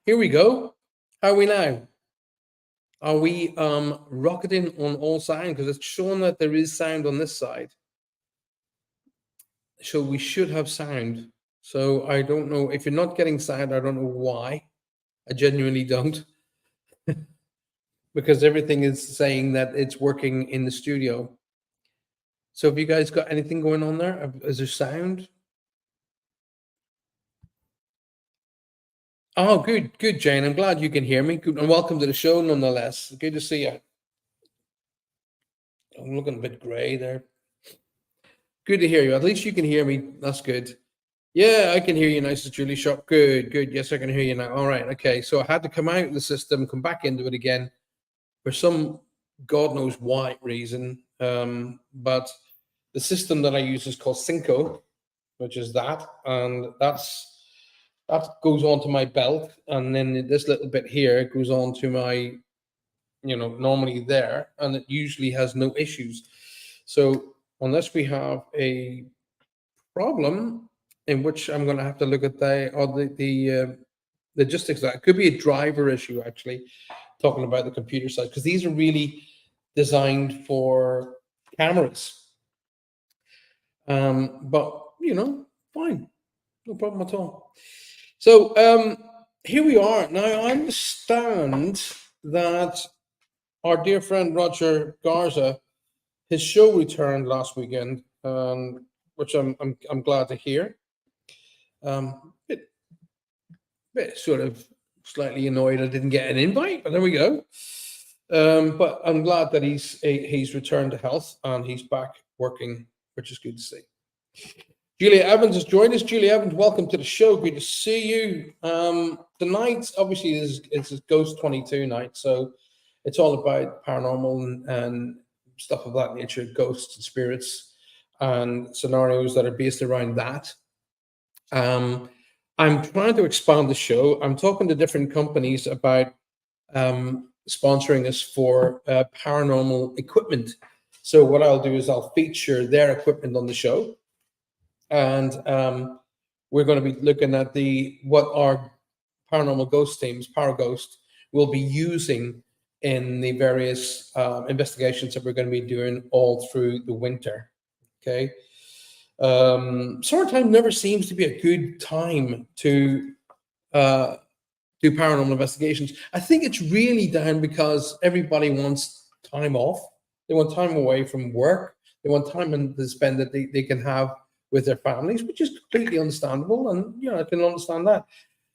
Here we go. How are we now? Are we rocketing on all sides? Because it's shown that there is sound on this side. So we should have sound. So I don't know if you're not getting sound, I don't know why. I genuinely don't. Because everything is saying that it's working in the studio. So have you guys got anything going on there? Is there sound? Oh, good, good, Jane. I'm glad you can hear me. Good, and welcome to the show, nonetheless. Good to see you. I'm looking a bit grey there. Good to hear you. At least you can hear me. That's good. Yeah, I can hear you nice as Julie Shop. Good, good. Yes, I can hear you now. All right. Okay. So I had to come out of the system, come back into it again for some God knows why reason. But the system that I use is called Cinco, which is that, and that goes onto my belt, and then this little bit here goes on to my, normally there, and it usually has no issues. So unless we have a problem, in which I'm going to have to look at the logistics of that. It could be a driver issue, actually, talking about the computer side, because these are really designed for cameras. But fine, no problem at all. So here we are. Now I understand that our dear friend Roger Garza, his show returned last weekend, which I'm glad to hear. Bit sort of slightly annoyed I didn't get an invite, but there we go. But I'm glad that he's returned to health and he's back working, which is good to see. Julia Evans has joined us. Julia Evans, welcome to the show. Good to see you. Tonight, obviously, it's a Ghost 22 night, so it's all about paranormal and stuff of that nature, ghosts and spirits, and scenarios that are based around that. I'm trying to expand the show. I'm talking to different companies about sponsoring us for paranormal equipment. So what I'll do is I'll feature their equipment on the show, and we're going to be looking at what our paranormal ghost teams, Paraghost, will be using in the various investigations that we're going to be doing all through the winter. Okay. Summertime never seems to be a good time to do paranormal investigations. I think it's really down because everybody wants time off. They want time away from work. They want time to spend that they can have with their families, which is completely understandable. And, I can understand that.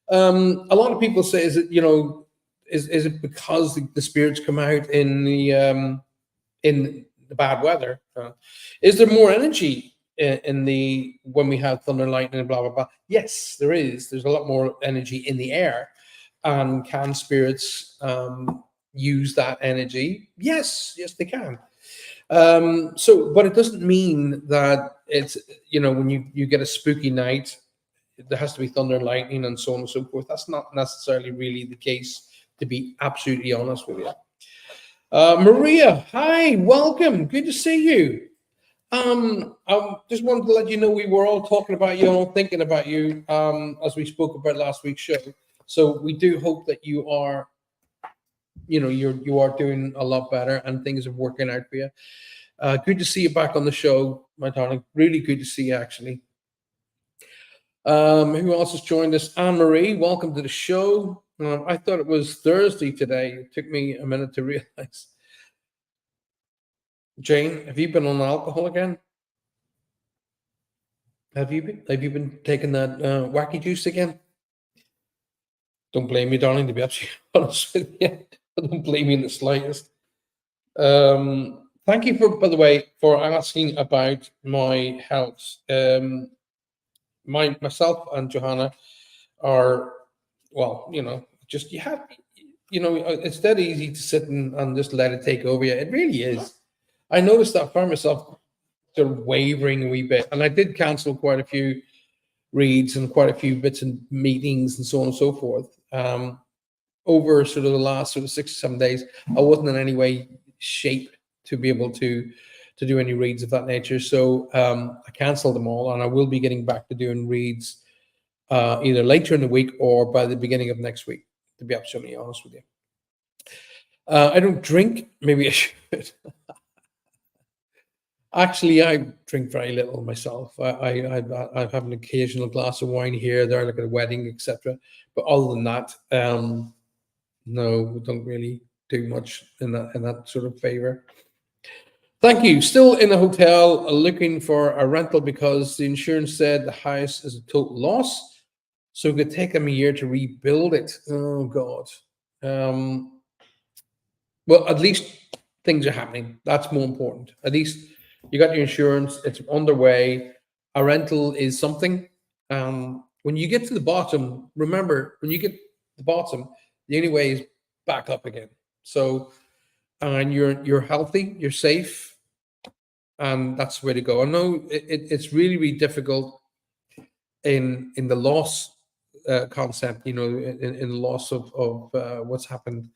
A lot of people say, is it because the spirits come out in the bad weather? Is there more energy in the when we have thunder, lightning, and blah blah blah? Yes, there is. There's a lot more energy in the air, and can spirits use that energy? Yes, they can. But it doesn't mean that it's when you get a spooky night, there has to be thunder and lightning and so on and so forth. That's not necessarily really the case, to be absolutely honest with you. Maria, hi, welcome. Good to see you. I just wanted to let you know we were all talking about you, all thinking about you, as we spoke about last week's show. So we do hope that you are, you are doing a lot better and things are working out for you. Good to see you back on the show, my darling. Really good to see you, actually. Who else has joined us? Anne Marie, welcome to the show. I thought it was Thursday today. It took me a minute to realize. Jane, have you been on alcohol again? Have you been taking that wacky juice again? Don't blame me, darling, to be absolutely honest with you. I don't blame you in the slightest. Thank you by the way, for asking about my health. Myself and Johanna are, well, just it's that easy to sit and just let it take over you. It really is. I noticed that for myself, sort of wavering a wee bit, and I did cancel quite a few reads and quite a few bits and meetings and so on and so forth. Over sort of the last sort of 6 or 7 days, I wasn't in any way shape to be able to do any reads of that nature. So I cancelled them all, and I will be getting back to doing reads either later in the week or by the beginning of next week, to be absolutely honest with you. I don't drink. Maybe I should. Actually, I drink very little myself. I have an occasional glass of wine here, there, like at a wedding, etc. But other than that, no, we don't really do much in that sort of favor. Thank you. Still in a hotel, looking for a rental because the insurance said the house is a total loss, so it could take them a year to rebuild it. Oh God. Well, at least things are happening. That's more important. At least You got your insurance, it's underway. A rental is something. When you get to the bottom, remember, when you get to the bottom, the only way is back up again. So, and you're healthy, you're safe, and that's the way to go. I know it's really really difficult in the loss concept, you know, in the loss of what's happened.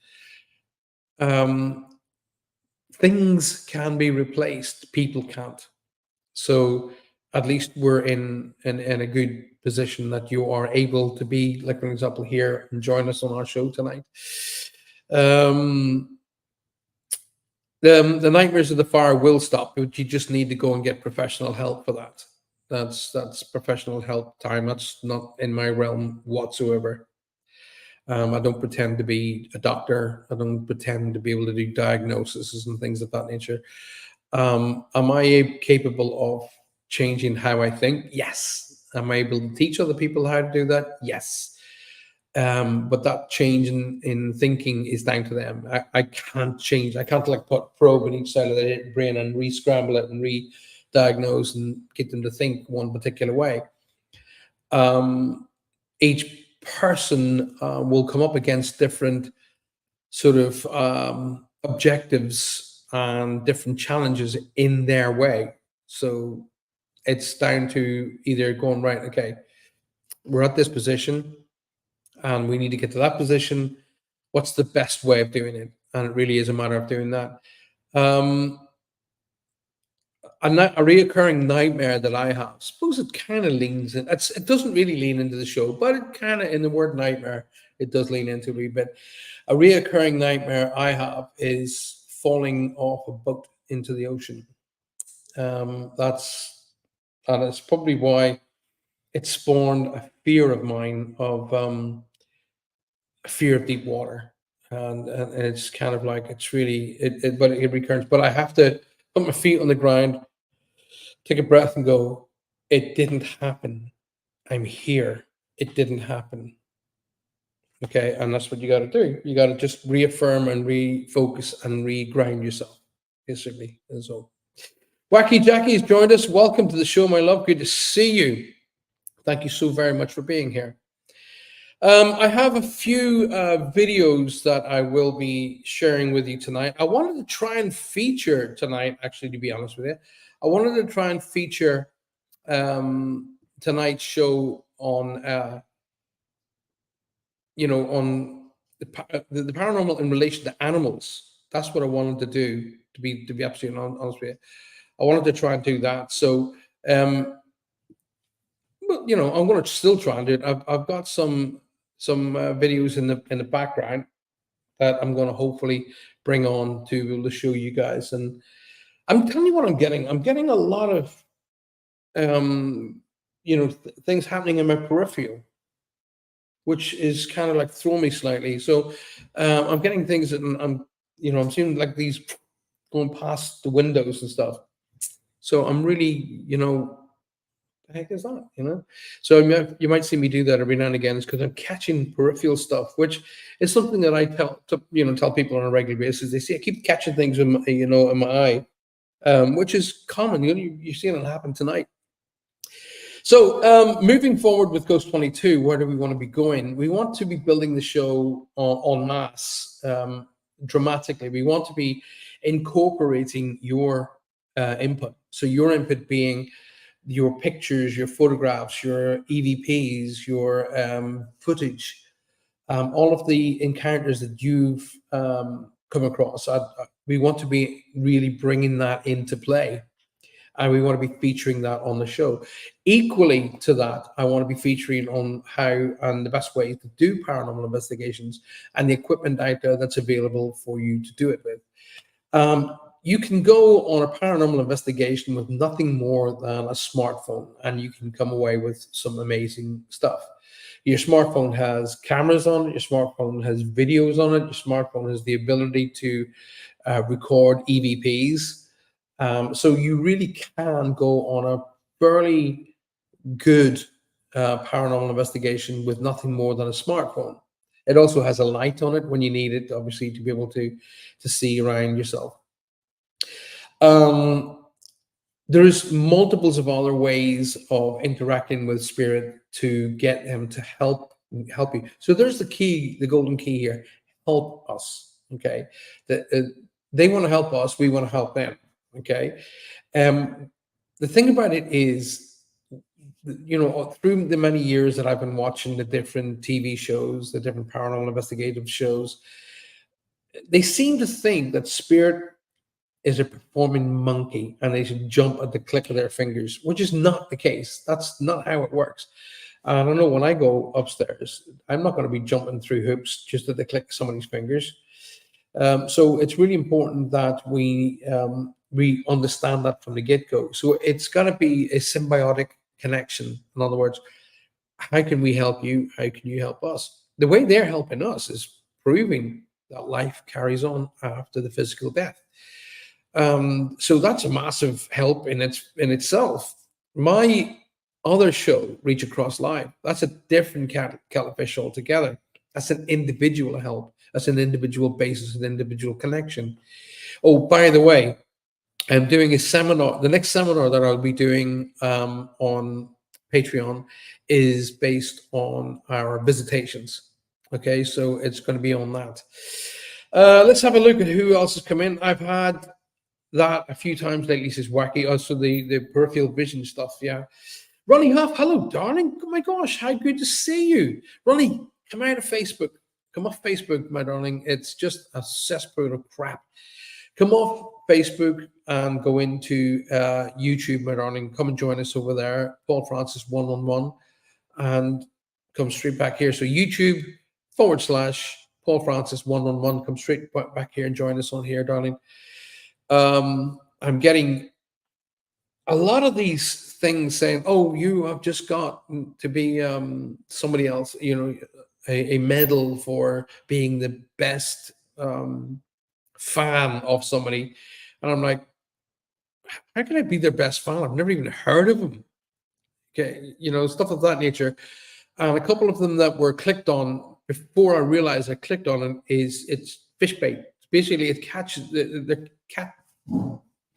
Um, Things can be replaced, people can't. So at least we're in a good position that you are able to be, like for example, here and join us on our show tonight. Um, the nightmares of the fire will stop, but you just need to go and get professional help for that. That's professional help time. That's not in my realm whatsoever. I don't pretend to be a doctor. I don't pretend to be able to do diagnoses and things of that nature. Am I capable of changing how I think? Yes. Am I able to teach other people how to do that? Yes. But that change in thinking is down to them. I can't change. I can't like put probe in each side of the brain and re-scramble it and re-diagnose and get them to think one particular way. Um, each person will come up against different sort of objectives and different challenges in their way. So it's down to either going, right, okay, we're at this position and we need to get to that position. What's the best way of doing it? And it really is a matter of doing that. Um, a reoccurring nightmare that I have, I suppose it kind of leans in. It doesn't really lean into the show, but it kind of, in the word nightmare, it does lean into a wee bit. A reoccurring nightmare I have is falling off a boat into the ocean. That's and it's probably why it spawned a fear of mine of a fear of deep water, and it's kind of like it's really but it recurrence. But I have to put my feet on the ground, take a breath, and go. It didn't happen. I'm here. It didn't happen. Okay, and that's what you got to do. You got to just reaffirm and refocus and regrind yourself, basically. And so, Wacky Jackie's joined us. Welcome to the show, my love. Good to see you. Thank you so very much for being here. I have a few videos that I will be sharing with you tonight. I wanted to try and feature tonight, actually, to be honest with you. I wanted to try and feature tonight's show on, on the paranormal in relation to animals. That's what I wanted to do, to be absolutely honest with you. I wanted to try and do that. So, but I'm going to still try and do it. I've got some videos in the background that I'm going to hopefully bring on to be able to show you guys. And I'm telling you what I'm getting. I'm getting a lot of things happening in my peripheral, which is kind of like throwing me slightly. So I'm getting things that I'm seeing like these going past the windows and stuff. So I'm really, the heck is that? So you might see me do that every now and again. It's because I'm catching peripheral stuff, which is something that I tell people on a regular basis. They say I keep catching things in my eye, which is common. You're seeing it happen tonight. So moving forward with Ghost 22, where do we want to be going? We want to be building the show en masse, dramatically. We want to be incorporating your input. So your input being your pictures, your photographs, your EVPs, your footage, all of the encounters that you've come across. We want to be really bringing that into play, and we want to be featuring that on the show. Equally to that, I want to be featuring on how and the best way to do paranormal investigations and the equipment out there that's available for you to do it with. You can go on a paranormal investigation with nothing more than a smartphone, and you can come away with some amazing stuff. Your smartphone has cameras on it, your smartphone has videos on it, your smartphone has the ability to record EVPs. So you really can go on a fairly good paranormal investigation with nothing more than a smartphone. It also has a light on it when you need it, obviously, to be able to see around yourself. Um, There's multiples of other ways of interacting with spirit to get them to help you. So there's the key, the golden key here: help us. Okay, that they want to help us, we want to help them. Okay, um, the thing about it is, through the many years that I've been watching the different TV shows, the different paranormal investigative shows, they seem to think that spirit is a performing monkey and they should jump at the click of their fingers, which is not the case. That's not how it works. I don't know, when I go upstairs, I'm not going to be jumping through hoops just at the click of somebody's fingers. So it's really important that we understand that from the get go. So it's got to be a symbiotic connection. In other words, how can we help you? How can you help us? The way they're helping us is proving that life carries on after the physical death. So that's a massive help in itself. My other show, Reach Across Live, that's a different kettle of fish altogether. That's an individual help. That's an individual basis, an individual connection. Oh, by the way, I'm doing a seminar. The next seminar that I'll be doing on Patreon is based on our visitations. Okay, so it's going to be on that. Let's have a look at who else has come in. I've had that a few times lately, says Wacky. Also, the peripheral vision stuff. Yeah. Ronnie Huff, hello, darling. Oh my gosh, how good to see you. Ronnie, come out of Facebook. Come off Facebook, my darling. It's just a cesspool of crap. Come off Facebook and go into YouTube, my darling. Come and join us over there, Paul Francis 111, and come straight back here. So YouTube / Paul Francis 111. Come straight back here and join us on here, darling. I'm getting a lot of these things saying, "Oh, you have just got to be somebody else," a medal for being the best fan of somebody, and I'm like, how can I be their best fan? I've never even heard of them. Okay, stuff of that nature. And a couple of them that were clicked on before I realized I clicked on it it's fish bait. Basically, it catches the cat.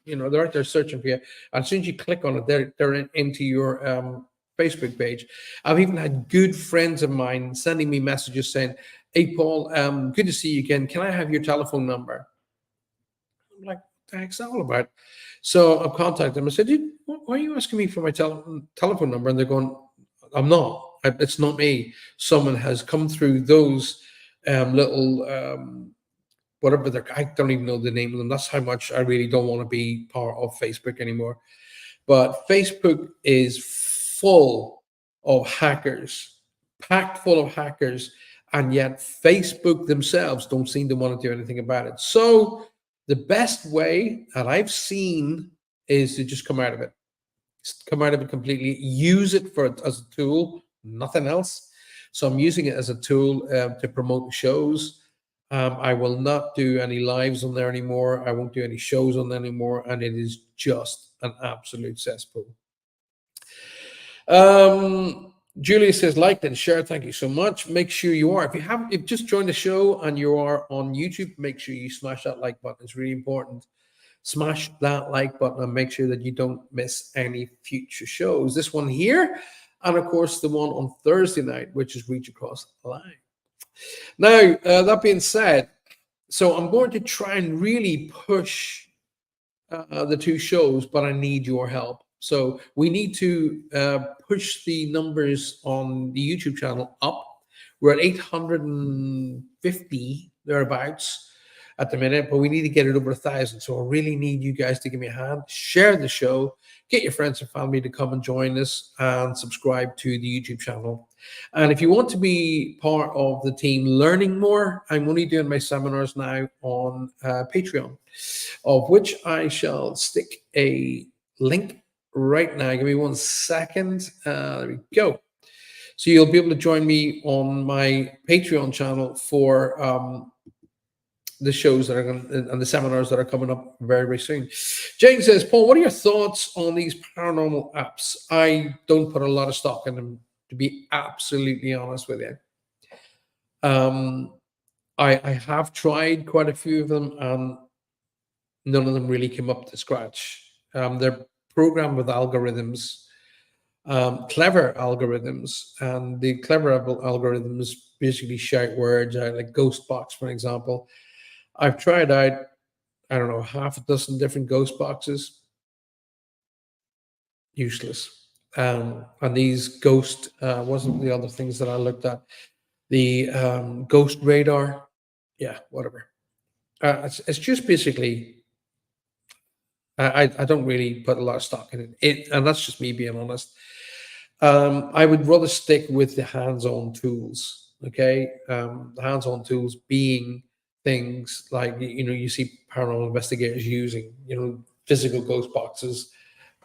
They're out there searching for you. And as soon as you click on it, they're into your Facebook page. I've even had good friends of mine sending me messages saying, "Hey, Paul, good to see you again. Can I have your telephone number?" I'm like, "What the heck's that all about?" So I've contacted them. I said, "Why are you asking me for my telephone number?" And they're going, "I'm not. It's not me. Someone has come through those little whatever they're, I don't even know the name of them. That's how much I really don't want to be part of Facebook anymore. But Facebook is full of hackers, packed full of hackers, and yet Facebook themselves don't seem to want to do anything about it. So the best way that I've seen is to just come out of it. Just come out of it completely. Use it as a tool, nothing else. So I'm using it as a tool to promote the shows. I will not do any lives on there anymore. I won't do any shows on there anymore, and it is just an absolute cesspool. Julia says, like and share. Thank you so much. Make sure you are. If you've just joined the show and you are on YouTube, make sure you smash that like button. It's really important. Smash that like button and make sure that you don't miss any future shows. This one here, and of course the one on Thursday night, which is Reach Across Live. Now, that being said, so I'm going to try and really push the two shows, but I need your help. So we need to push the numbers on the YouTube channel up. We're at 850 thereabouts at the minute, but we need to get it over 1,000. So I really need you guys to give me a hand. Share the show. Get your friends and family to come and join us and subscribe to the YouTube channel. And if you want to be part of the team learning more, I'm only doing my seminars now on Patreon, of which I shall stick a link right now. Give me 1 second. There we go. So you'll be able to join me on my Patreon channel for the shows that are going and the seminars that are coming up very, very soon. Jane says, Paul, what are your thoughts on these paranormal apps? I don't put a lot of stock in them, to be absolutely honest with you. I have tried quite a few of them, and none of them really came up to scratch. They're programmed with algorithms, clever algorithms, and the clever algorithms basically shout words out, like ghost box, for example. I've tried out, I don't know, half a dozen different ghost boxes, useless. And these ghost, wasn't the other things that I looked at, the ghost radar, yeah, whatever. It's just basically, I don't really put a lot of stock in it, and that's just me being honest. I would rather stick with the hands-on tools. Okay, the hands-on tools being things like, you see paranormal investigators using, physical ghost boxes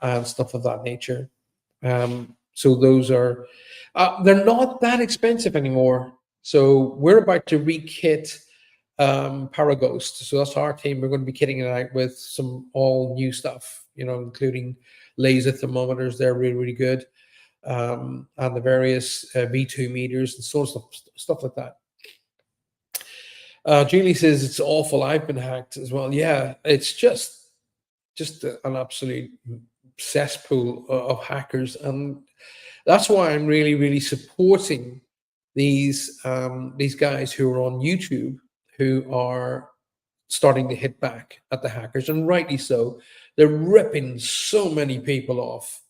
and stuff of that nature. So those are, they're not that expensive anymore. So we're about to rekit Paraghost. So that's our team. We're going to be kitting it out with some all new stuff, including laser thermometers. They're really, really good. And the various V2 meters and sort of stuff like that. Julie says it's awful. I've been hacked as well. Yeah, it's just an absolute cesspool of hackers, and that's why I'm really, really supporting these guys who are on YouTube, who are starting to hit back at the hackers, and rightly so. They're ripping so many people off,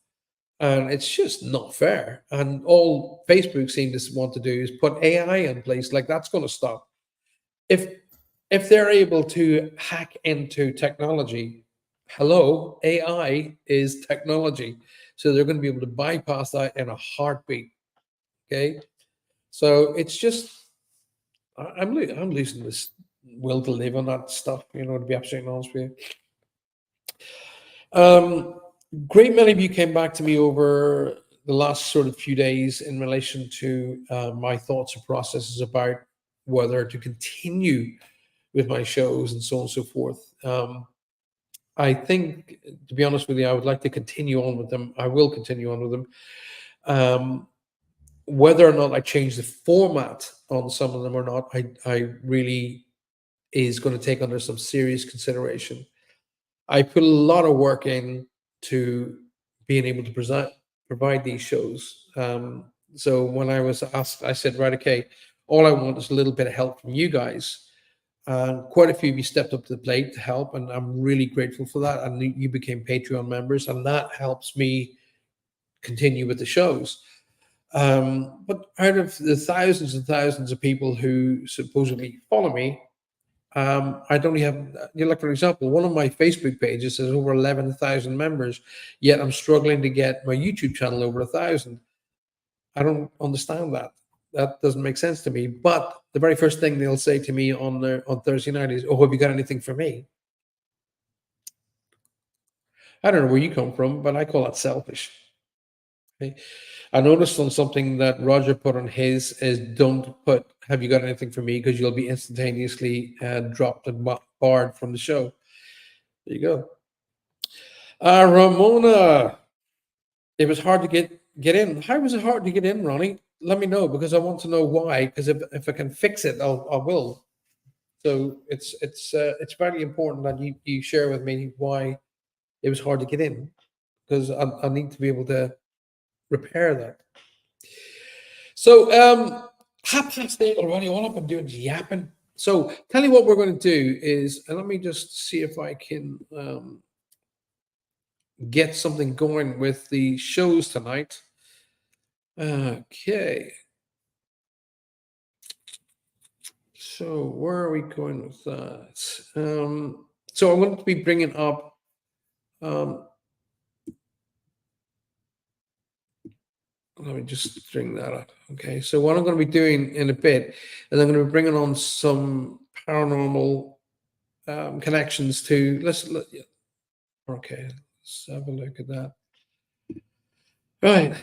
and it's just not fair. And all Facebook seems to want to do is put AI in place. Like, that's going to stop. If they're able to hack into technology, hello, AI is technology, so they're going to be able to bypass that in a heartbeat. Okay, so it's just, I'm losing this will to live on that stuff. To be absolutely honest with you. Great many of you came back to me over the last sort of few days in relation to my thoughts and processes about whether to continue with my shows and so on and so forth. I think, to be honest with you, I would like to continue on with them. I will continue on with them. Whether or not I change the format on some of them or not, I really is going to take under some serious consideration. I put a lot of work in to being able to provide these shows. So when I was asked, I said, right, okay, all I want is a little bit of help from you guys. Quite a few of you stepped up to the plate to help, and I'm really grateful for that. And you became Patreon members, and that helps me continue with the shows. But out of the thousands and thousands of people who supposedly follow me, I don't have, like, for example, one of my Facebook pages has over 11,000 members, yet I'm struggling to get my YouTube channel over 1,000. I don't understand that. That doesn't make sense to me. But the very first thing they'll say to me on Thursday night is, "Oh, have you got anything for me?" I don't know where you come from, but I call that selfish. Okay? I noticed on something that Roger put on his is, "Don't put, 'Have you got anything for me?' because you'll be instantaneously dropped and barred from the show." There you go. Ramona, it was hard to get in. How was it hard to get in, Ronnie? Let me know, because I want to know why. Because if I can fix it, I will. So it's very important that you share with me why it was hard to get in, because I need to be able to repair that. So 8:30 already. All I've been doing is yapping. So tell you what we're going to do is, and let me just see if I can get something going with the shows tonight. Okay. So where are we going with that? So I'm going to be bringing up. Let me just bring that up. Okay. So what I'm going to be doing in a bit is I'm going to be bringing on some paranormal connections to. Yeah. Okay. Let's have a look at that. Right.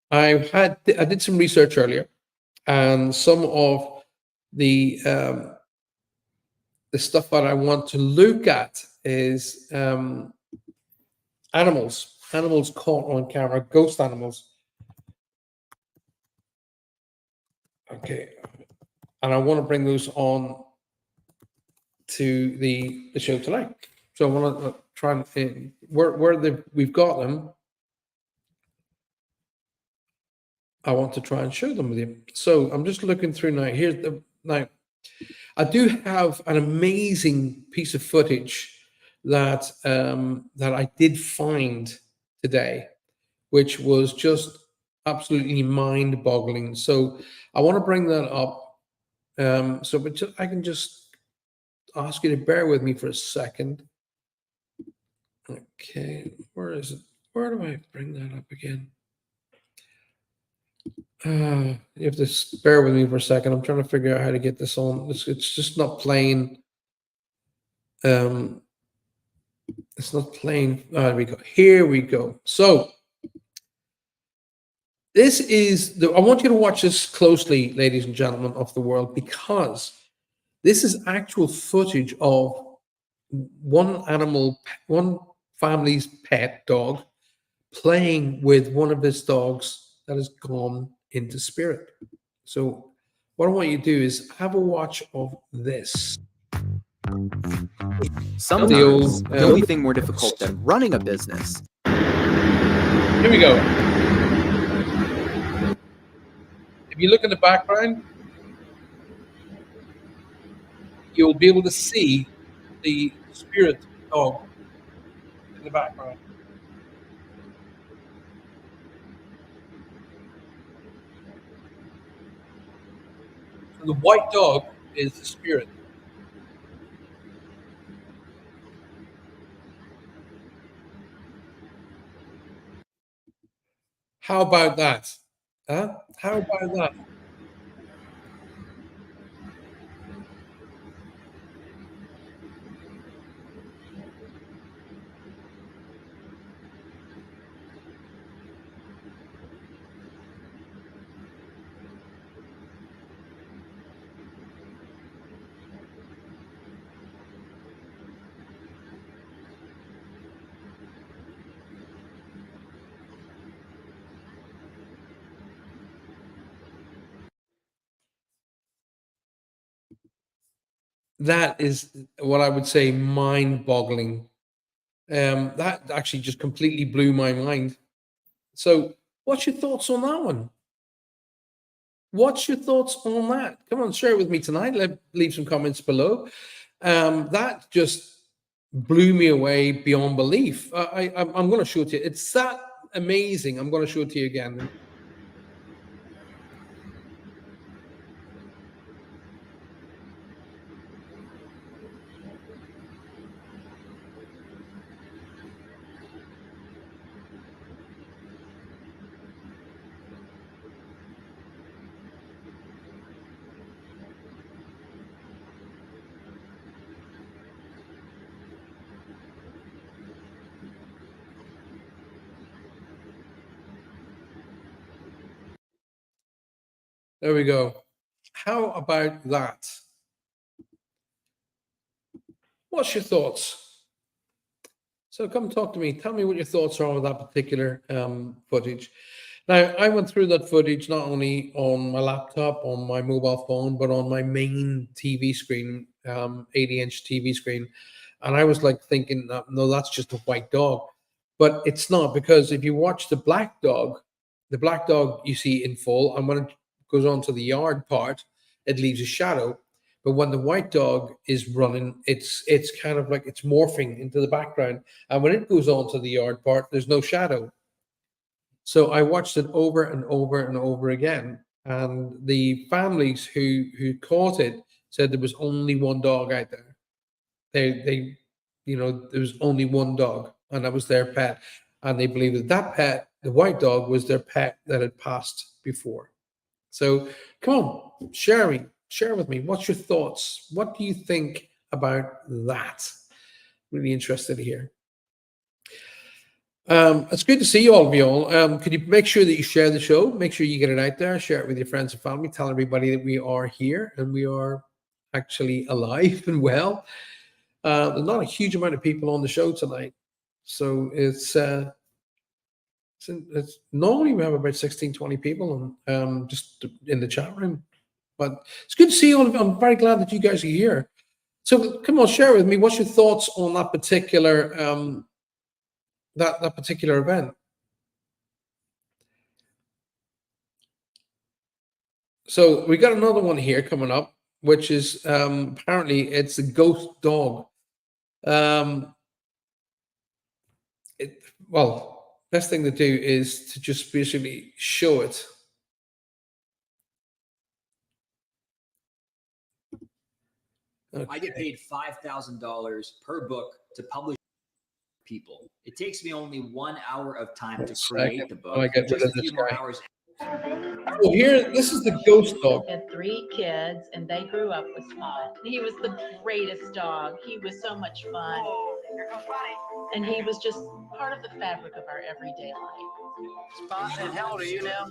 I did some research earlier, and some of the stuff that I want to look at is animals caught on camera, ghost animals. Okay, and I want to bring those on to the show tonight. So I want to trying where we've got them. I want to try and show them with you. So I'm just looking through now. Here's the now. I do have an amazing piece of footage that I did find today, which was just absolutely mind-boggling. So I want to bring that up. I can just ask you to bear with me for a second. Okay, where is it? Where do I bring that up again? You have to bear with me for a second. I'm trying to figure out how to get this on. It's just not playing. Um, it's not playing. There we go. Here we go. So this is the. I want you to watch this closely, ladies and gentlemen of the world, because this is actual footage of one family's pet dog playing with one of his dogs that has gone into spirit. So, what I want you to do is have a watch of this. The Sometimes old, the only thing more difficult than running a business. Here we go. If you look in the background, you'll be able to see the spirit dog in the background. So the white dog is the spirit. How about that? Huh? How about that? That is what I would say mind-boggling. That actually just completely blew my mind. So, what's your thoughts on that one? What's your thoughts on that? Come on, share it with me tonight. Leave some comments below. That just blew me away beyond belief. I'm going to show it to you. It's that amazing. I'm going to show it to you again. There we go. How about that? What's your thoughts? So come talk to me. Tell me what your thoughts are on that particular footage. Now, I went through that footage not only on my laptop, on my mobile phone, but on my main TV screen, 80-inch TV screen. And I was like thinking, no, that's just a white dog. But it's not, because if you watch the black dog you see in full, and when it goes on to the yard part, it leaves a shadow. But when the white dog is running, it's kind of like it's morphing into the background. And when it goes on to the yard part, there's no shadow. So I watched it over and over and over again. And the families who caught it said there was only one dog out there. They there was only one dog, and that was their pet. And they believed that that pet, the white dog, was their pet that had passed before. So come on, share with me. What's your thoughts? What do you think about that? Really interested to hear. It's good to see you all of you all. Could you make sure that you share the show? Make sure you get it out there. Share it with your friends and family. Tell everybody that we are here and we are actually alive and well. There's not a huge amount of people on the show tonight, so it's normally we have about 16, 20 people just in the chat room. But it's good to see you all. I'm very glad that you guys are here. So come on, share with me. What's your thoughts on that particular that particular event? So we got another one here coming up, which is apparently it's a ghost dog. Um, it, well, best thing to do is to just basically show it. I get paid $5,000 per book to publish people. It takes me only 1 hour of time to create the book. I get rid Just of a few this more guy. hours. So here, this is the ghost dog. Had 3 kids, and they grew up with Spot. He was the greatest dog. He was so much fun. And he was just part of the fabric of our everyday life. Spot, and how old are you now?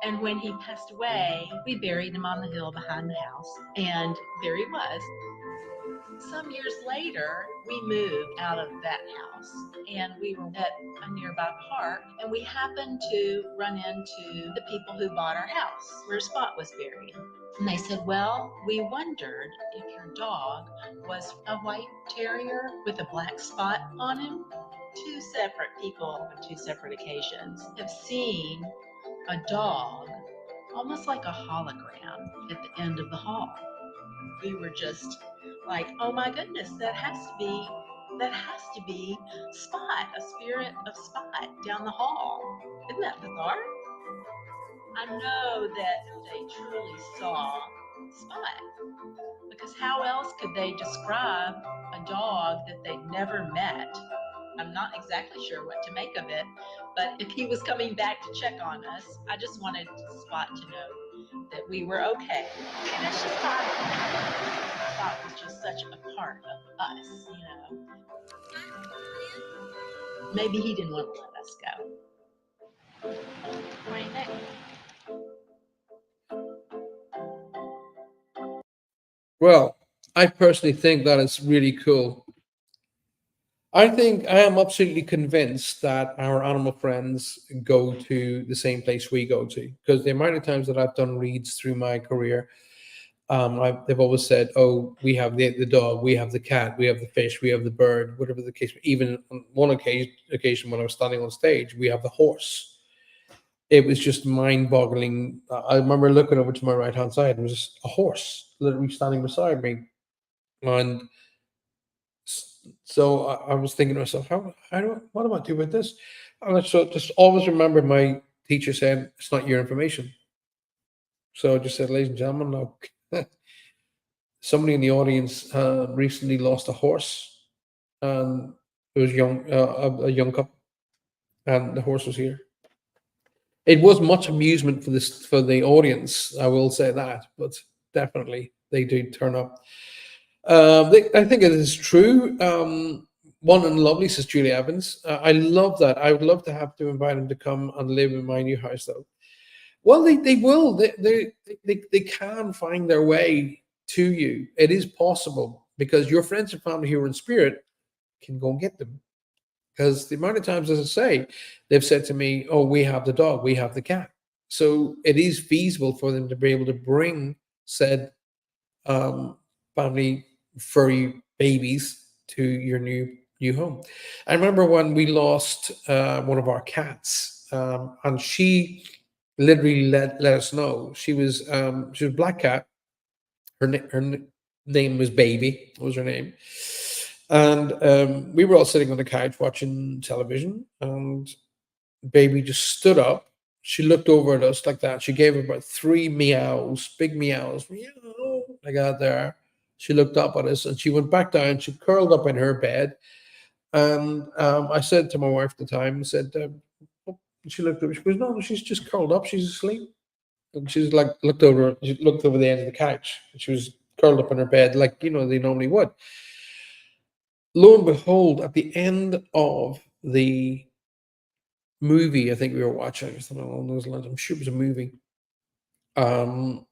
And when he passed away, we buried him on the hill behind the house. And there he was. Some years later, we moved out of that house and we were at a nearby park, and we happened to run into the people who bought our house where Spot was buried. And they said, well, we wondered if your dog was a white terrier with a black spot on him. 2 separate people on 2 separate occasions have seen a dog almost like a hologram at the end of the hall. We were just like, oh my goodness, that has to be Spot, a spirit of Spot down the hall. Isn't that bizarre? I know that they truly saw Spot, because how else could they describe a dog that they'd never met? I'm not exactly sure what to make of it, but if he was coming back to check on us, I just wanted Spot to know that we were okay. And it's just Spot was just such a part of us, you know. Maybe he didn't want to let us go. What do you think? Well, I personally think that is really cool. I think I am absolutely convinced that our animal friends go to the same place we go to, because the amount of times that I've done reads through my career, they've always said, "Oh, we have the dog, we have the cat, we have the fish, we have the bird, whatever the case." Even on one occasion when I was standing on stage, we have the horse. It was just mind-boggling. I remember looking over to my right hand side, and there was just a horse literally standing beside me, and so I was thinking to myself, what do I do with this? And I just always remember my teacher saying, "It's not your information." So I just said, "Ladies and gentlemen, look, somebody in the audience recently lost a horse, and it was a young couple, and the horse was here." It was much amusement for the audience, I will say that, but definitely they do turn up. I think it is true. One and lovely, says Julie Evans. I love that. I would love to have to invite him to come and live in my new house, though. Well, they will. They can find their way to you. It is possible, because your friends and family who are in spirit can go and get them. Because the amount of times, as I say, they've said to me, "Oh, we have the dog, we have the cat." So it is feasible for them to be able to bring said um, family furry babies to your new home. I remember when we lost one of our cats, and she literally let us know. She was a black cat. Name was Baby. Was her name. And we were all sitting on the couch watching television, and Baby just stood up. She looked over at us like that. She gave about 3 meows, big meows, meow, like that there. She looked up at us and she went back down. She curled up in her bed. And I said to my wife at the time, I said, oh, she looked over, she goes, "No, she's just curled up. She's asleep." And she's like, she looked over the end of the couch. And she was curled up in her bed, like, they normally would. Lo and behold, at the end of the movie, I think we were watching, or something along those lines. I'm sure it was a movie. Um,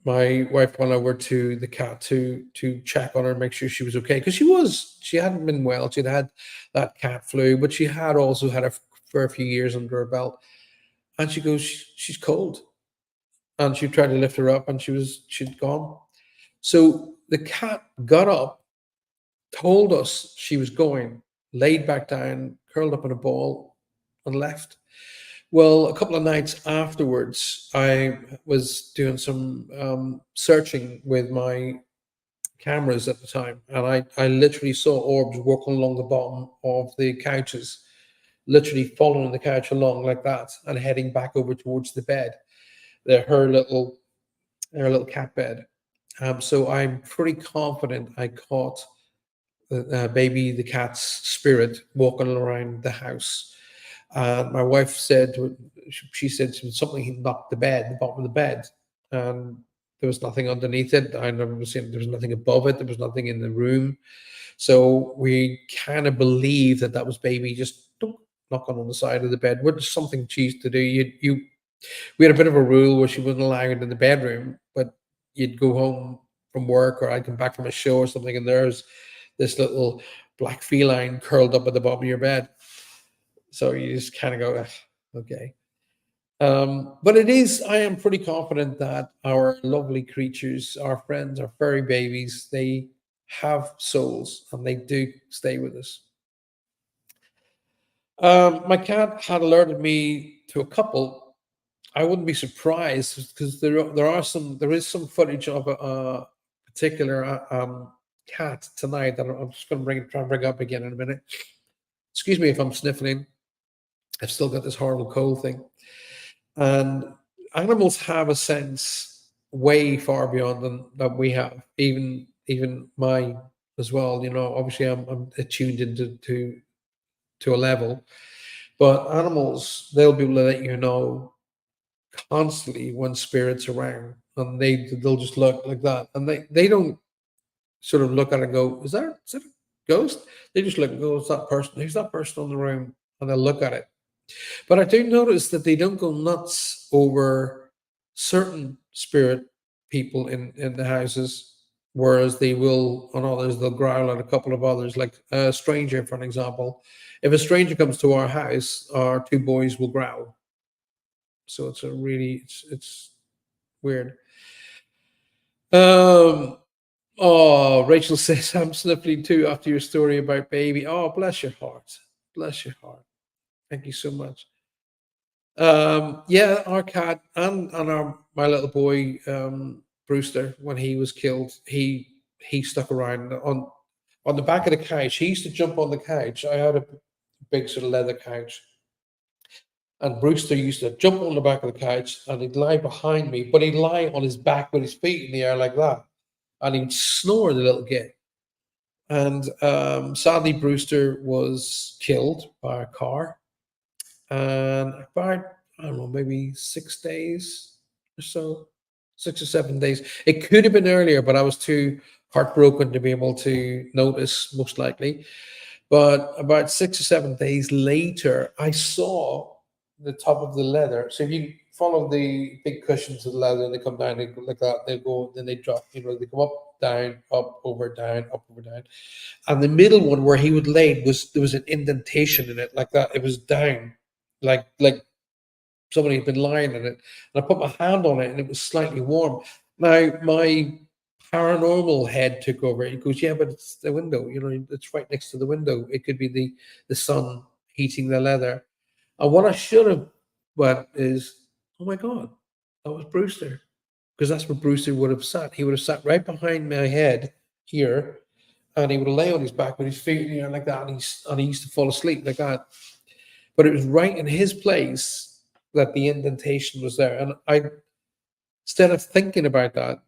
my wife went over to the cat to check on her, make sure she was okay, because she hadn't been well. She'd had that cat flu, but she had also had for a few years under her belt. And she goes, "She's cold," and she tried to lift her up, and she'd gone. So the cat got up, told us she was going, laid back down, curled up in a ball, and left. Well, a couple of nights afterwards, I was doing some searching with my cameras at the time, and I literally saw orbs walking along the bottom of the couches, literally following the couch along like that and heading back over towards the bed. Her little cat bed. So I'm pretty confident I caught baby the cat's spirit walking around the house. And my wife said, she said something he knocked the bottom of the bed, and there was nothing underneath it. I never seen there was nothing above it. There was nothing in the room. So we kind of believe that that was baby just knocking on the side of the bed, which is something she used to do. We had a bit of a rule where she wouldn't allow it in the bedroom, but you'd go home from work or I'd come back from a show or something, and there's this little black feline curled up at the bottom of your bed. So you just kind of go, "Ugh, okay." But I am pretty confident that our lovely creatures, our friends, our furry babies, they have souls and they do stay with us. My cat had alerted me to a couple. I wouldn't be surprised because there is some footage of a particular cat tonight that I'm just going to try and bring up again in a minute. Excuse me if I'm sniffling. I've still got this horrible cold thing. And animals have a sense way far beyond than that we have. Even mine as well. You know, obviously I'm attuned into to a level, but animals they'll be able to let you know constantly when spirits around, and they'll just look like that, and they don't sort of look at it and go, is that a ghost? They just look and go, it's that person. Who's that person in the room? And they'll look at it. But I do notice that they don't go nuts over certain spirit people in the houses, whereas they will on others. They'll growl at a couple of others, like a stranger, for an example. If a stranger comes to our house, our two boys will growl. So it's weird. Um, oh, Rachel says I'm sniffling too after your story about baby. Oh, bless your heart, bless your heart. Thank you so much. Yeah, our cat and our my little boy Brewster, when he was killed, he stuck around on the back of the couch. He used to jump on the couch. I had a big sort of leather couch, and Brewster used to jump on the back of the couch and he'd lie behind me, but he'd lie on his back with his feet in the air like that, and he'd snore, the little git. And sadly, Brewster was killed by a car. And about, I don't know, maybe 6 days or so, 6 or 7 days. It could have been earlier, but I was too heartbroken to be able to notice, most likely. But about 6 or 7 days later, I saw the top of the leather. So if you follow the big cushions of the leather, they come down, they go like that, they go, then they drop, they come up, down, up, over, down, up, over, down. And the middle one where he would lay was there was an indentation in it like that. It was down, like somebody had been lying in it. And I put my hand on it and it was slightly warm. Now my paranormal head took over. He goes, yeah, but it's the window. It's right next to the window. It could be the sun heating the leather. And what I should have went is, oh my god, that was Brewster, because that's where Brewster would have sat. He would have sat right behind my head here, and he would have lay on his back with his feet in the air like that, and he used to fall asleep like that. But it was right in his place that the indentation was there, and I, instead of thinking about that,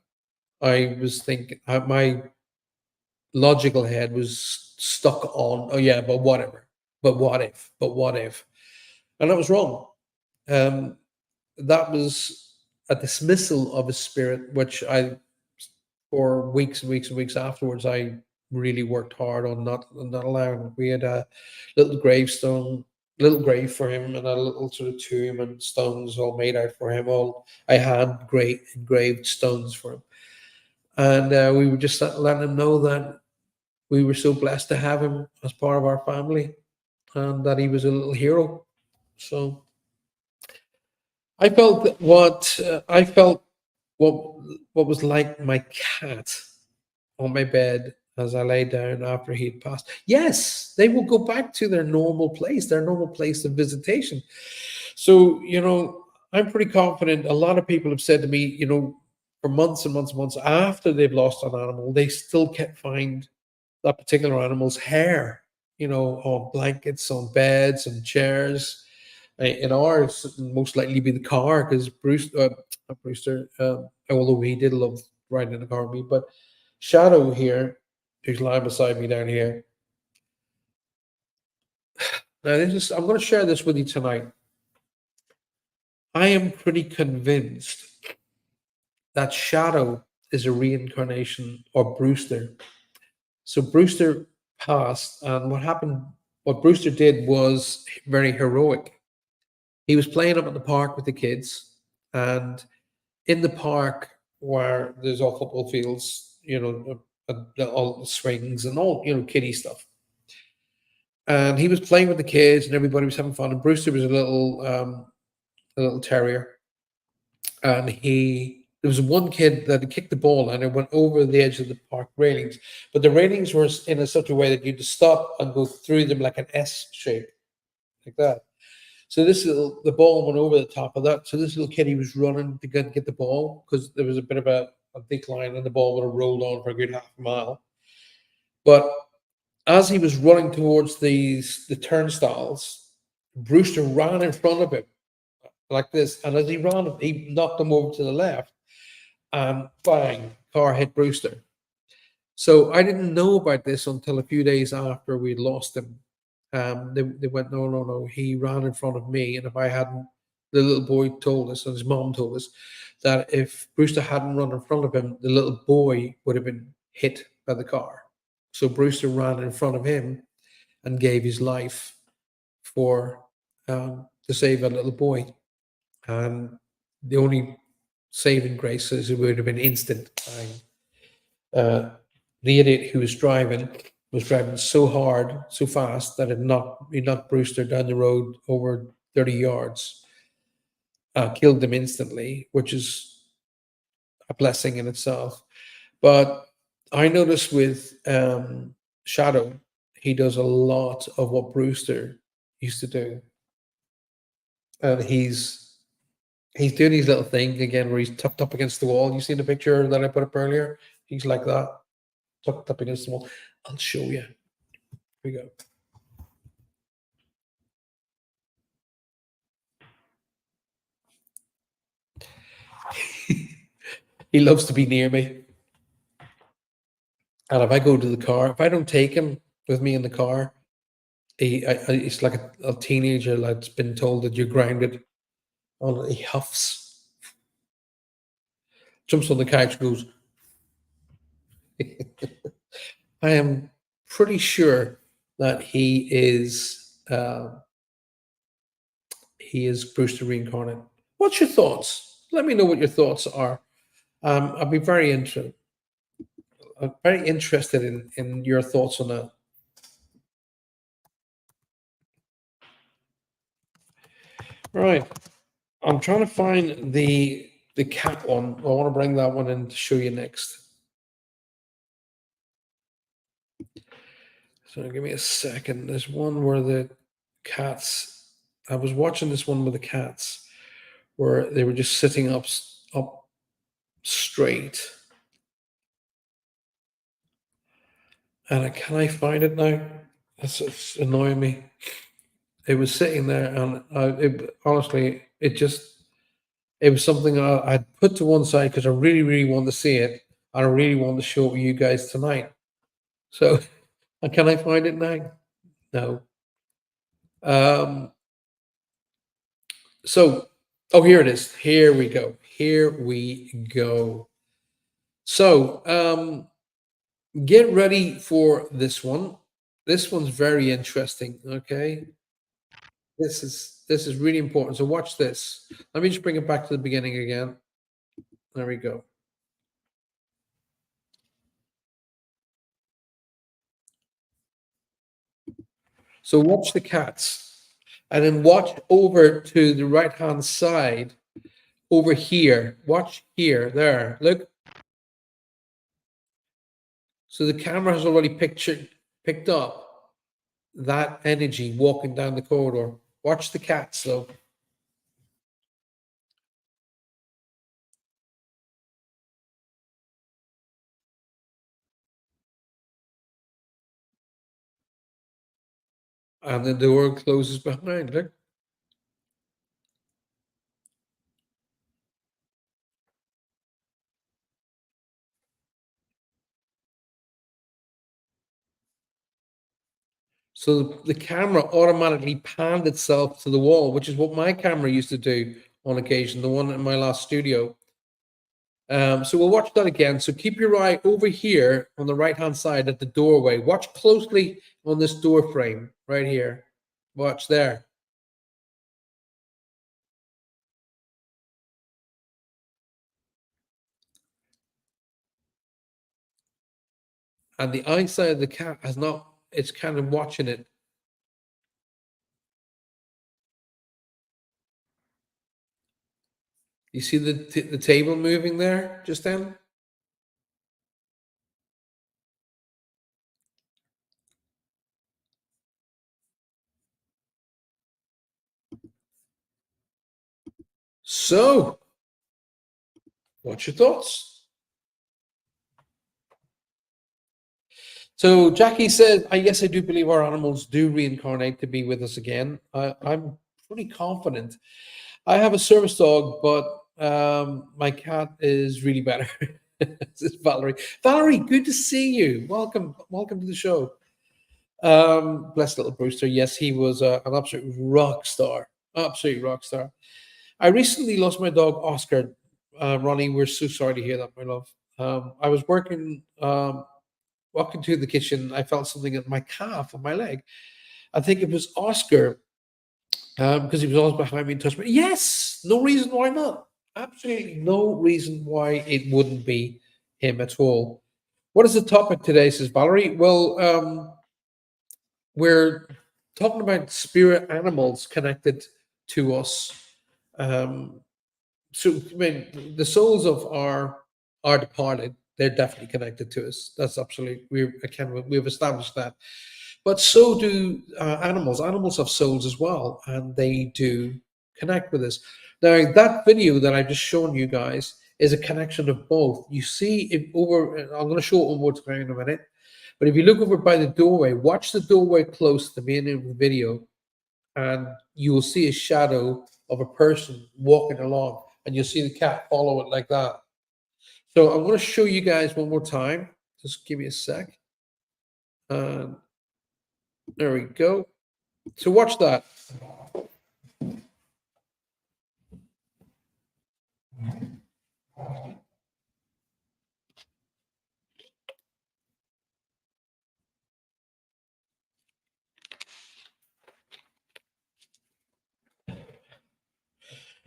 I was thinking my logical head was stuck on, oh yeah, but whatever, but what if, and I was wrong. Um, that was a dismissal of a spirit, which for weeks and weeks and weeks afterwards, I really worked hard on not allowing. We had a little gravestone, little grave for him, and a little sort of tomb and stones all made out for him. All I had great engraved stones for him, and we were just letting him know that we were so blessed to have him as part of our family, and that he was a little hero. So I felt what was like my cat on my bed as I lay down after he'd passed. Yes, they will go back to their normal place of visitation. So, I'm pretty confident. A lot of people have said to me, for months and months and months after they've lost an animal, they still can't find that particular animal's hair, on blankets, on beds and chairs. In ours, it'll most likely be the car because not Brewster, although he did love riding in the car with me, but Shadow here, who's lying beside me down here. Now, I'm going to share this with you tonight. I am pretty convinced that Shadow is a reincarnation of Brewster. So Brewster passed, and what Brewster did was very heroic. He was playing up at the park with the kids, and in the park where there's all football fields, all the swings and all, kiddie stuff. And he was playing with the kids, and everybody was having fun. And Brewster was a little terrier, and there was one kid that had kicked the ball, and it went over the edge of the park railings. But the railings were in such a way that you had to stop and go through them like an S shape, like that. So the ball went over the top of that. So this little kid, he was running to get the ball because there was a bit of a decline, and the ball would have rolled on for a good half a mile. But as he was running towards the turnstiles, Brewster ran in front of him like this, and as he ran, he knocked him over to the left, and bang, car hit Brewster. So I didn't know about this until a few days after we'd lost him. They went, no, no, no, he ran in front of me, and if I hadn't, the little boy told us, and his mom told us, that if Brewster hadn't run in front of him, the little boy would have been hit by the car. So Brewster ran in front of him and gave his life for to save a little boy. And the only saving grace is it would have been instant time. The idiot who was driving so hard, so fast that he knocked Brewster down the road over 30 yards, killed him instantly, which is a blessing in itself. But I noticed with Shadow, he does a lot of what Brewster used to do. And he's doing his little thing again where he's tucked up against the wall. You see the picture that I put up earlier? He's like that, tucked up against the wall. I'll show you. Here we go. He loves to be near me. And if I go to the car, if I don't take him with me in the car, he's like a teenager that's been told that you're grounded. He huffs, jumps on the couch, goes. I am pretty sure that he is Brewster reincarnate. What's your thoughts? Let me know what your thoughts are. I'd be very interested. I'm very interested in your thoughts on that. Right. I'm trying to find the cat one. I want to bring that one in to show you next. So give me a second. There's one where the cats. I was watching this one with the cats, where they were just sitting up straight. And can I find it now? It's annoying me. It was sitting there, and honestly, it was something I'd put to one side because I really, really wanted to see it, and I really wanted to show it with you guys tonight. So, can I find it now? No. Here it is. Here we go. Here we go. So, get ready for this one. This one's very interesting. Okay. This is really important. So watch this. Let me just bring it back to the beginning again. There we go. So watch the cats, and then watch over to the right-hand side over here. Watch here, there. Look. So the camera has already picked up that energy walking down the corridor. Watch the cats though. And the door closes behind. Look. So the camera automatically panned itself to the wall, which is what my camera used to do on occasion, the one in my last studio. So we'll watch that again. So keep your eye over here on the right-hand side at the doorway. Watch closely on this door frame right here. Watch there. And the eyesight of the cat has not, it's kind of watching it. You see the table moving there just then? So, what's your thoughts? So Jackie said, yes, I do believe our animals do reincarnate to be with us again. I'm pretty confident. I have a service dog, but my cat is really better. This is Valerie. Valerie, good to see you. Welcome to the show. Bless little Brewster. Yes, he was an absolute rock star. Absolute rock star. I recently lost my dog, Oscar. Ronnie, we're so sorry to hear that, my love. I was walking to the kitchen. I felt something in my calf on my leg. I think it was Oscar because he was always behind me and touched me. Yes, no reason why not. Absolutely no reason why it wouldn't be him at all. What is the topic today, says Valerie? Well, we're talking about spirit animals connected to us. Um, so, I mean, the souls of our departed, they're definitely connected to us. That's absolutely, we've established that. But so do animals. Animals have souls as well, and they do connect with us. Now, that video that I've just shown you guys is a connection of both. You see it over, I'm going to show it one more time in a minute. But if you look over by the doorway, watch the doorway close to the beginning of the video, and you will see a shadow of a person walking along, and you'll see the cat follow it like that. So I'm going to show you guys one more time. Just give me a sec. And there we go. So watch that.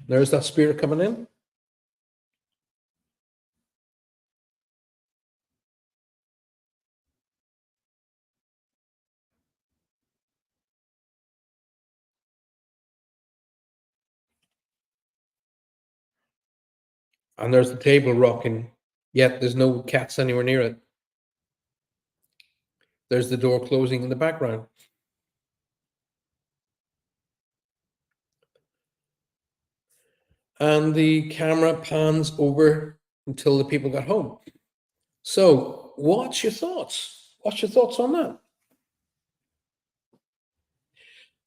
There's that spirit coming in. And there's the table rocking, yet there's no cats anywhere near it. There's the door closing in the background. And the camera pans over until the people got home. So, what's your thoughts? What's your thoughts on that?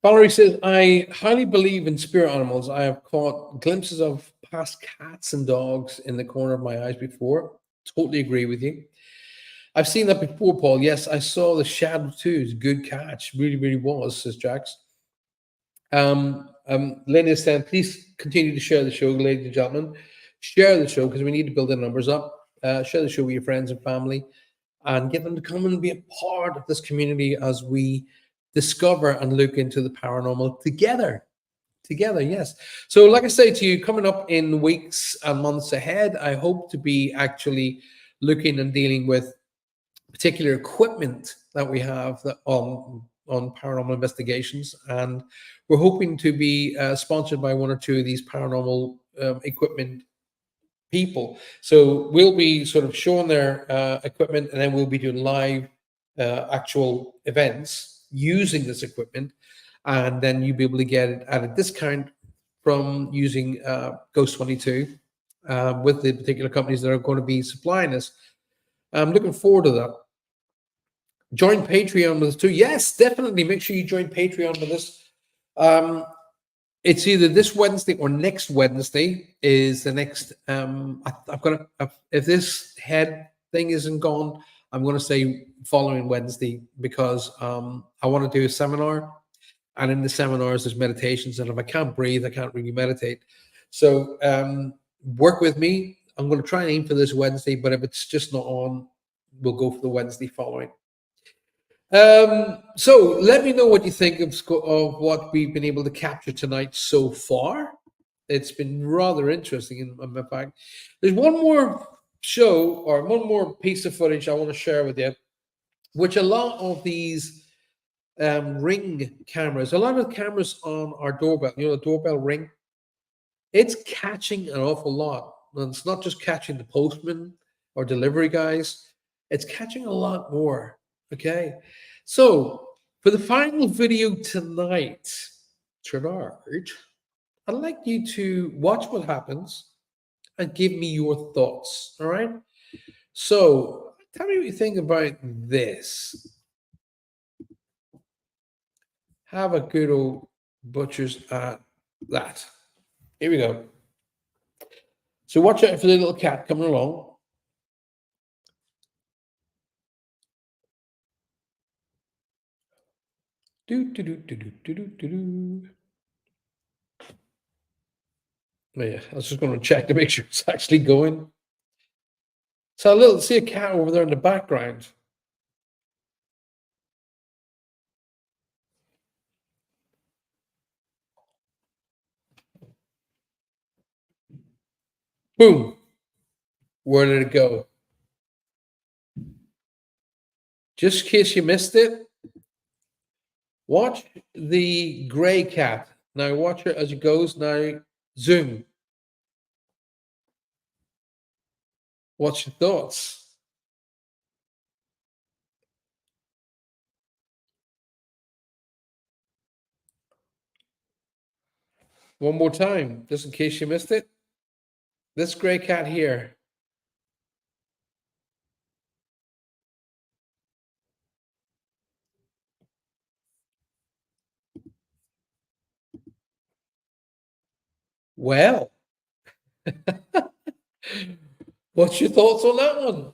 Valerie says, I highly believe in spirit animals. I have caught glimpses of past cats and dogs in the corner of my eyes before. Totally agree with you. I've seen that before, Paul. Yes, I saw the shadow too. It's a good catch. Really, really was, says Jax. Lynn is saying, please continue to share the show, ladies and gentlemen. Share the show because we need to build the numbers up. Share the show with your friends and family and get them to come and be a part of this community as we discover and look into the paranormal together. Together, yes. So, like I say to you, coming up in weeks and months ahead, I hope to be actually looking and dealing with particular equipment that we have that on paranormal investigations, and we're hoping to be sponsored by one or two of these paranormal equipment people. So we'll be sort of showing their equipment, and then we'll be doing live actual events using this equipment, and then you'll be able to get it at a discount from using Ghost 22 with the particular companies that are going to be supplying us. I'm looking forward to that. Join Patreon with us too. Yes, definitely. Make sure you join Patreon with us. It's either this Wednesday or next Wednesday is the next. I've got to, if this head thing isn't gone, I'm going to say following Wednesday, because I want to do a seminar, and in the seminars there's meditations, and if I can't breathe, I can't really meditate. So work with me. I'm going to try and aim for this Wednesday, but if it's just not on, we'll go for the Wednesday following. So let me know what you think of what we've been able to capture tonight so far. It's been rather interesting. In fact, there's one more show or one more piece of footage I want to share with you, which a lot of these Ring cameras, a lot of the cameras on our doorbell, the doorbell Ring, it's catching an awful lot. And it's not just catching the postman or delivery guys, it's catching a lot more. Okay. So for the final video tonight, Trinard, I'd like you to watch what happens and give me your thoughts. All right. So tell me what you think about this. Have a good old butcher's at that. Here we go. So watch out for the little cat coming along. Do, do, do, do, do, do, do, do, do. Oh, yeah, I was just going to check to make sure it's actually going. So see a cat over there in the background. Boom. Where did it go? Just in case you missed it, watch the gray cat. Now watch it as it goes. Now zoom. What's your thoughts? One more time, just in case you missed it. This gray cat here. Well, what's your thoughts on that one?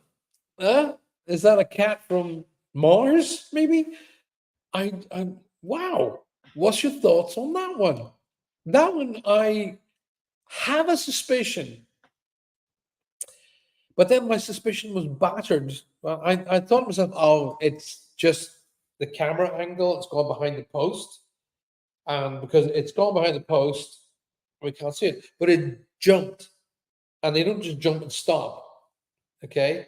Huh? Is that a cat from Mars, maybe? Wow. What's your thoughts on that one? That one, I have a suspicion, but then my suspicion was battered. Well, I thought to myself, oh, it's just the camera angle. It's gone behind the post, and because it's gone behind the post, we can't see it. But it jumped, and they don't just jump and stop. Okay.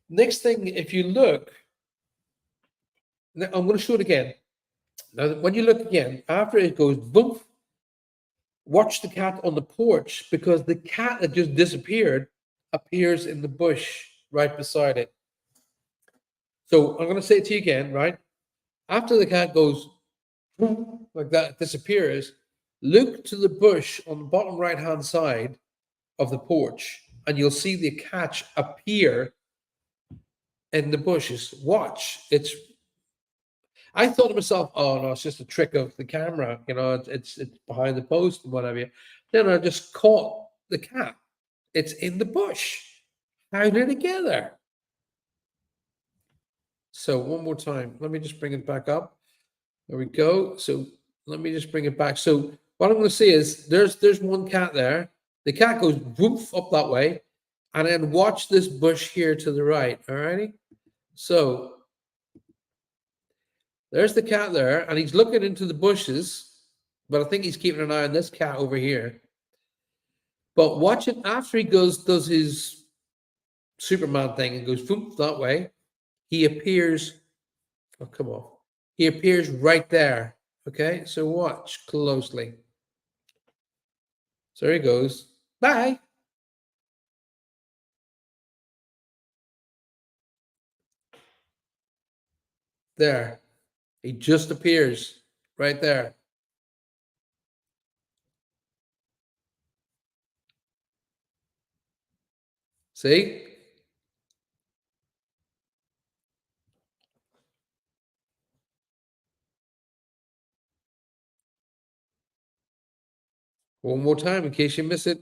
Next thing, if you look, now I'm going to show it again. Now, when you look again, after it goes boom, watch the cat on the porch, because the cat that just disappeared appears in the bush right beside it. So I'm going to say it to you again, right? After the cat goes boom, like that, disappears, look to the bush on the bottom right hand side of the porch, and you'll see the cat appear in the bushes. Watch. I thought to myself, oh no, it's just a trick of the camera, it's behind the post and whatever. Then I just caught the cat. It's in the bush. How did it get there? So one more time. Let me just bring it back up. There we go. So let me just bring it back. So what I'm going to say is there's one cat there. The cat goes woof up that way, and then watch this bush here to the right. All righty. So there's the cat there, and he's looking into the bushes, but I think he's keeping an eye on this cat over here. But watch it after he does his Superman thing and goes boom that way. He appears. Oh, come on. He appears right there. Okay, so watch closely. So there he goes. Bye. There. He just appears right there. See? One more time in case you miss it.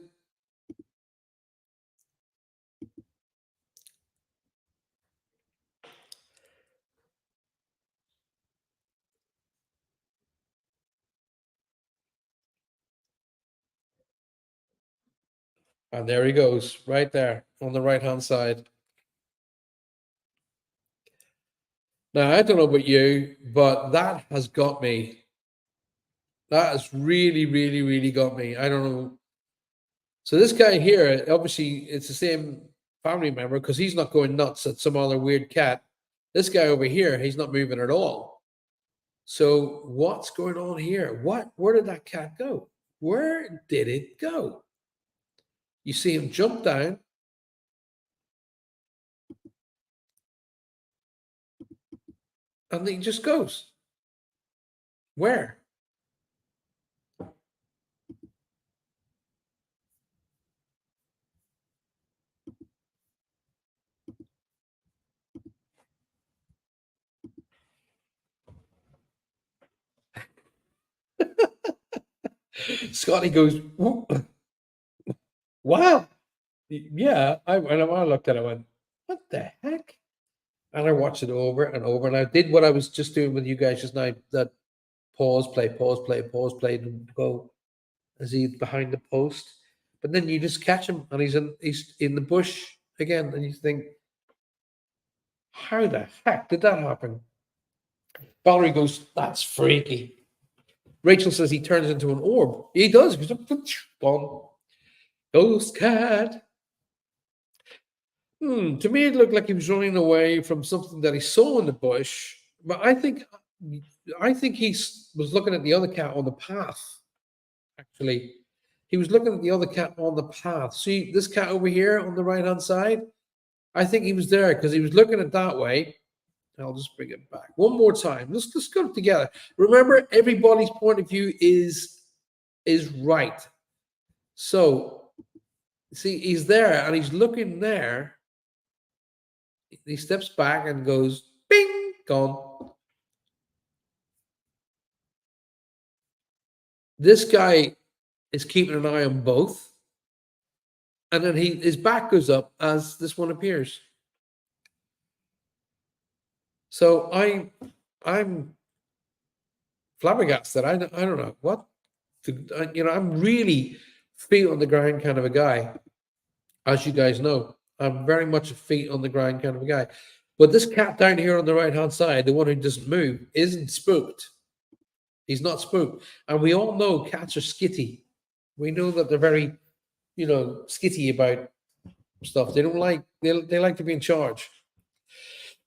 And there he goes, right there on the right-hand side. Now, I don't know about you, but that has got me. That has really, really, really got me. I don't know. So this guy here, obviously, it's the same family member because he's not going nuts at some other weird cat. This guy over here, he's not moving at all. So what's going on here? Where did that cat go? Where did it go? You see him jump down. And he just goes. Where? Scotty goes, wow. Yeah, when I looked at it, I went, what the heck? And I watched it over and over. And I did what I was just doing with you guys just now, that pause, play, pause, play, pause, play, and go as he's behind the post. But then you just catch him and he's in the bush again. And you think, how the heck did that happen? Valerie goes, that's freaky. Rachel says he turns into an orb. He does. He goes, gone. Ghost cat. To me, it looked like he was running away from something that he saw in the bush. But I think he was looking at the other cat on the path. Actually, he was looking at the other cat on the path. See this cat over here on the right hand side? I think he was there because he was looking at that way. I'll just bring it back one more time. Let's go together. Remember, everybody's point of view is right. So, see, he's there and he's looking there. He steps back and goes, bing, gone. This guy is keeping an eye on both. And then his back goes up as this one appears. So I'm flabbergasted. I don't know what I'm really feet on the ground kind of a guy, as you guys know. I'm very much a feet on the ground kind of a guy. But this cat down here on the right hand side, the one who doesn't move, isn't spooked. He's not spooked, and we all know cats are skitty. We know that they're very, skitty about stuff. They don't like they like to be in charge.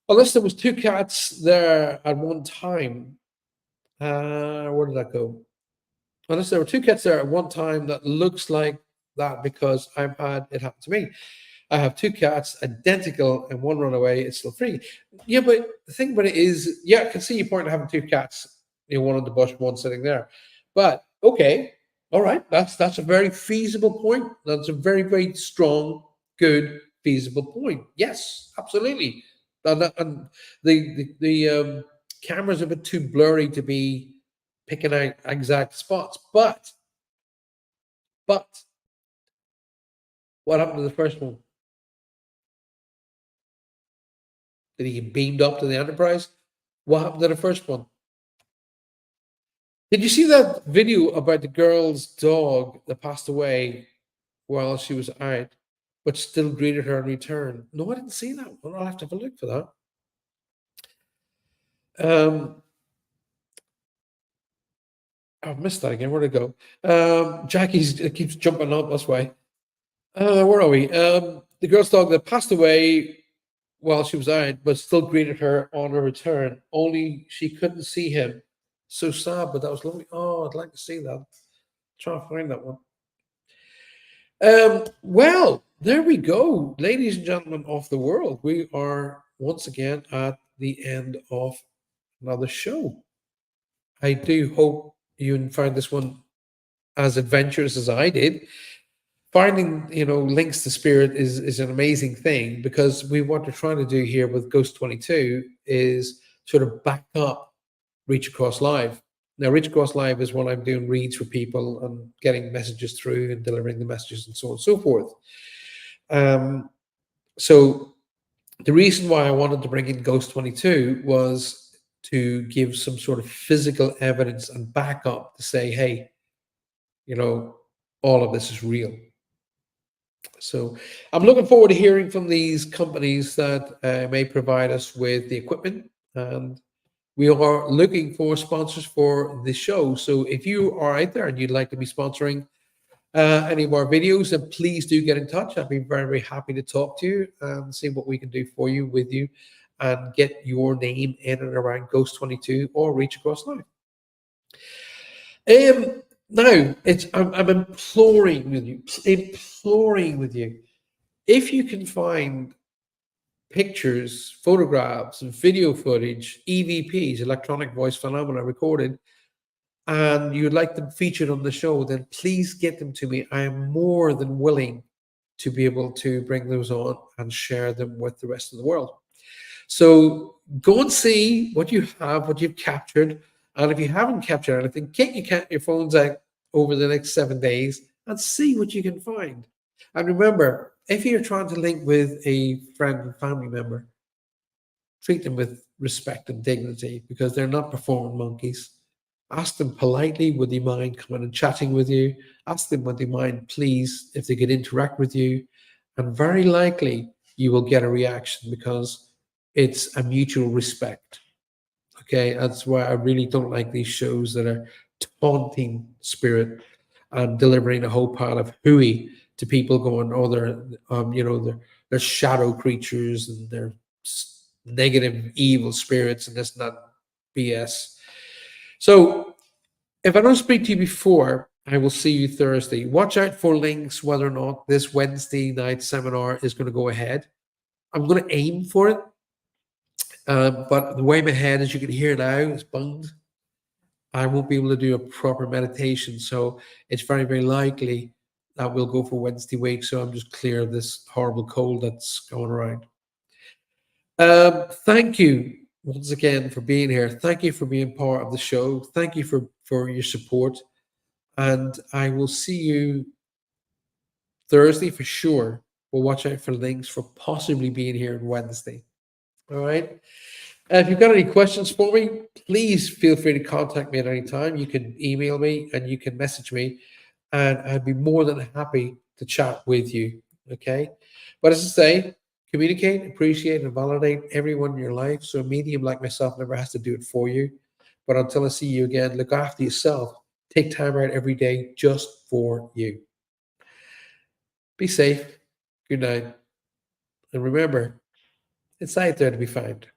Unless there was two cats there at one time. Where did that go? Unless there were two cats there at one time that looks like that, because I've had it happen to me. I have two cats identical and one run away. It's still free. Yeah, but the thing about it is, yeah, I can see your point of having two cats, one in the bush, one sitting there. But okay, all right, that's a very feasible point. That's a very, very strong, good, feasible point. Yes, absolutely. And the camera's a bit too blurry to be picking out exact spots. But what happened to the first one? Did he get beamed up to the Enterprise? What happened to the first one? Did you see that video about the girl's dog that passed away while she was out, but still greeted her in return? No, I didn't see that one. I'll have to have a look for that. I missed that again. Where'd it go? Jackie's keeps jumping up this way. Where are we? The girl's dog that passed away while she was out, but still greeted her on her return. Only she couldn't see him. So sad, but that was lovely. Oh, I'd like to see that. Try and find that one. Well, there we go, ladies and gentlemen of the world. We are once again at the end of another show. I do hope you find this one as adventurous as I did. Finding, links to spirit is an amazing thing, because what we're trying to do here with Ghost 22 is sort of back up Reach Across Live. Now, Reach Across Live is when I'm doing reads for people and getting messages through and delivering the messages and so on and so forth. So the reason why I wanted to bring in Ghost 22 was to give some sort of physical evidence and backup to say, hey, all of this is real. So I'm looking forward to hearing from these companies that may provide us with the equipment. And we are looking for sponsors for the show. So if you are out there and you'd like to be sponsoring any of our videos, then please do get in touch. I'd be very, very happy to talk to you and see what we can do for you, with you, and get your name in and around Ghost 22 or Reach Across Live. Now, I'm imploring with you, if you can find pictures, photographs, and video footage, EVPs, electronic voice phenomena, recorded, and you'd like them featured on the show, then please get them to me. I am more than willing to be able to bring those on and share them with the rest of the world. So go and see what you have, what you've captured. And if you haven't captured anything, get your phones out over the next 7 days and see what you can find. And remember, if you're trying to link with a friend and family member, treat them with respect and dignity, because they're not performing monkeys. Ask them politely, would they mind coming and chatting with you? Ask them, would they mind, please, if they could interact with you? And very likely you will get a reaction, because it's a mutual respect. Okay, that's why I really don't like these shows that are taunting spirit and delivering a whole pile of hooey to people, going, oh, they're shadow creatures and they're negative, evil spirits, and that's not BS. So if I don't speak to you before, I will see you Thursday. Watch out for links whether or not this Wednesday night seminar is going to go ahead. I'm going to aim for it. But the way my head, as you can hear now, is bunged. I won't be able to do a proper meditation. So it's very, very likely that we'll go for Wednesday week. So I'm just clear of this horrible cold that's going around. Thank you once again for being here. Thank you for being part of the show. Thank you for your support. And I will see you Thursday for sure. We'll watch out for links for possibly being here on Wednesday. All right. If you've got any questions for me, please feel free to contact me at any time. You can email me and you can message me, and I'd be more than happy to chat with you. Okay. But as I say, communicate, appreciate, and validate everyone in your life. So a medium like myself never has to do it for you. But until I see you again, look after yourself. Take time out every day just for you. Be safe. Good night. And remember, it's out there to be found.